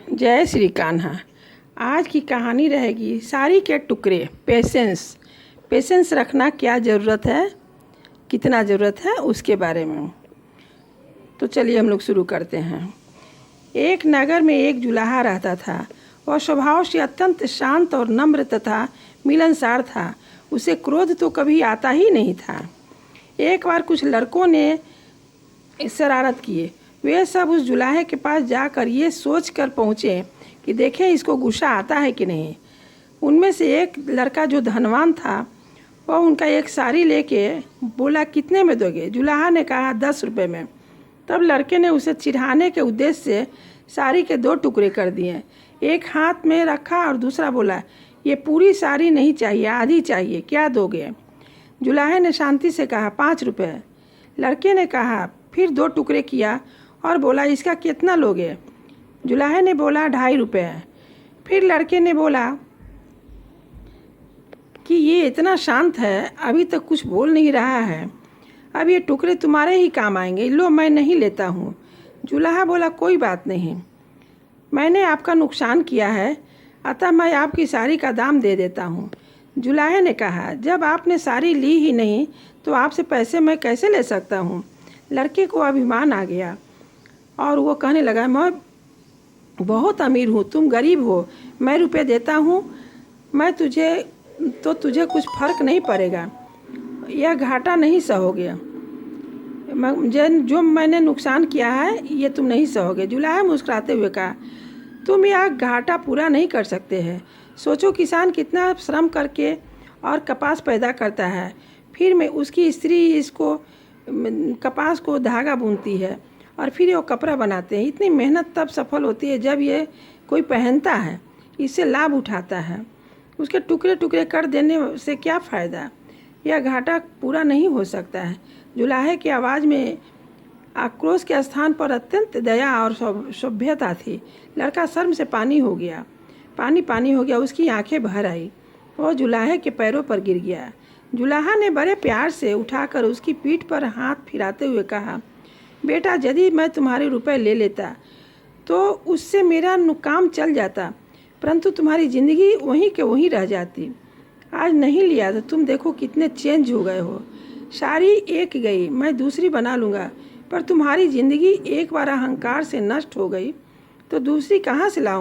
जय श्री कान्हा। आज की कहानी रहेगी साड़ी के टुकड़े। पेशेंस रखना क्या ज़रूरत है, कितना ज़रूरत है उसके बारे में। तो चलिए हम लोग शुरू करते हैं। एक नगर में एक जुलाहा रहता था। वह स्वभाव से अत्यंत शांत और नम्र तथा मिलनसार था। उसे क्रोध तो कभी आता ही नहीं था। एक बार कुछ लड़कों ने शरारत किए। वे सब उस जुलाहे के पास जाकर ये सोच कर पहुँचे कि देखें इसको गुस्सा आता है कि नहीं। उनमें से एक लड़का जो धनवान था वह उनका एक साड़ी लेके बोला, कितने में दोगे? जुलाहा ने कहा, 10 रुपये में। तब लड़के ने उसे चिढ़ाने के उद्देश्य से साड़ी के 2 टुकड़े कर दिए। एक हाथ में रखा और दूसरा बोला, ये पूरी साड़ी नहीं चाहिए, आधी चाहिए, क्या दोगे? जुलाहे ने शांति से कहा, 5 रुपये। लड़के ने कहा, फिर 2 टुकड़े किया और बोला, इसका कितना लोगे? जुलाहे ने बोला, 2.5 रुपये। फिर लड़के ने बोला कि ये इतना शांत है, अभी तक कुछ बोल नहीं रहा है, अब ये टुकड़े तुम्हारे ही काम आएंगे, लो मैं नहीं लेता हूँ। जुलाहा बोला, कोई बात नहीं, मैंने आपका नुकसान किया है, अतः मैं आपकी साड़ी का दाम दे देता हूँ। जुलाहे ने कहा, जब आपने साड़ी ली ही नहीं तो आपसे पैसे मैं कैसे ले सकता हूँ? लड़के को अभिमान आ गया और वो कहने लगा, मैं बहुत अमीर हूँ, तुम गरीब हो, मैं रुपए देता हूँ, तुझे कुछ फर्क नहीं पड़ेगा, यह घाटा नहीं सहोगे, जो मैंने नुकसान किया है ये तुम नहीं सहोगे। जुलाहा मुस्कुराते हुए कहा, तुम यह घाटा पूरा नहीं कर सकते हैं। सोचो किसान कितना श्रम करके और कपास पैदा करता है, फिर में उसकी स्त्री इसको कपास को धागा बुनती है और फिर वो कपड़ा बनाते हैं। इतनी मेहनत तब सफल होती है जब ये कोई पहनता है, इससे लाभ उठाता है। उसके टुकड़े टुकड़े कर देने से क्या फ़ायदा? यह घाटा पूरा नहीं हो सकता है। जुलाहे की आवाज़ में आक्रोश के स्थान पर अत्यंत दया और सभ्यता थी। लड़का शर्म से पानी हो गया, उसकी आंखें भर आई। वह जुलाहे के पैरों पर गिर गया। जुलाहा ने बड़े प्यार से उठाकर उसकी पीठ पर हाथ फिराते हुए कहा, बेटा, यदि मैं तुम्हारे रुपए ले लेता तो उससे मेरा काम चल जाता, परंतु तुम्हारी ज़िंदगी वहीं के वहीं रह जाती। आज नहीं लिया तो तुम देखो कितने चेंज हो गए हो। साड़ी एक गई, मैं दूसरी बना लूँगा, पर तुम्हारी ज़िंदगी एक बार अहंकार से नष्ट हो गई तो दूसरी कहाँ से लाऊँ?